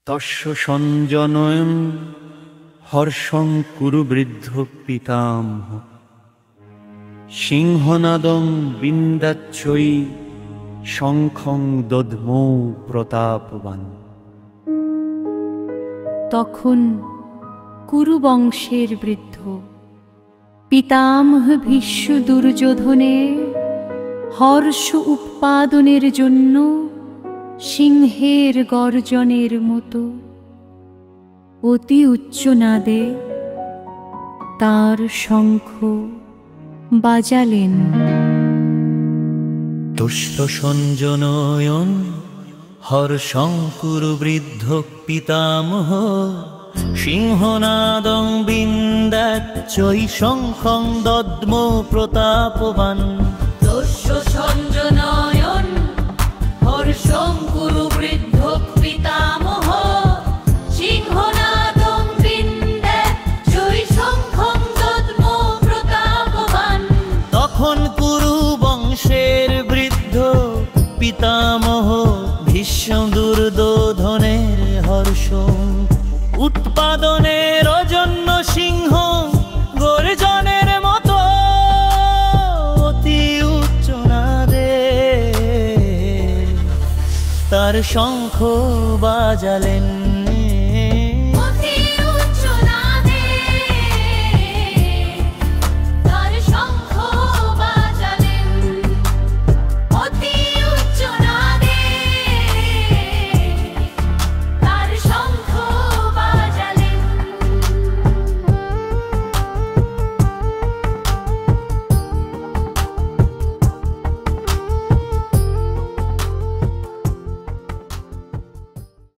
তস্য সঞ্জনয়ন হর্ষং কুরু বৃদ্ধ পিতামহ সিংহনাদং বিন্দাচ্ছৈ শঙ্খং দধ্মৌ প্রতাপবান। তখন কুরুবংশের বৃদ্ধ পিতামহ ভীষ্ম দুর্যোধনের হর্ষ উৎপাদনের জন্য সিংহের গর্জনের মতো অতি উচ্চ নাদে তার শঙ্খ বাজালেন। তুষ্ট সঞ্জনয়ন হর্ষং কুরু বৃদ্ধ পিতামহ সিংহনাদং বিন্দাচ্ছৈ শঙ্খং দধ্মৌ প্রতাপবান। তুষ্ট সঞ্জনয়ন হর্ষং কুরু বৃদ্ধ পিতামহ সিংহনাদং বিন্দাচ্ছৈ শঙ্খং দধ্মৌ প্রতাপবান। তখন কুরু বংশের বৃদ্ধ পিতামহ ভীষ্ম দুর্যোধনের হর্ষ উৎপাদনের জন্য সিংহ গর্জনের মতো অতি উচ্চ নাদে তার শঙ্খ বাজালেন।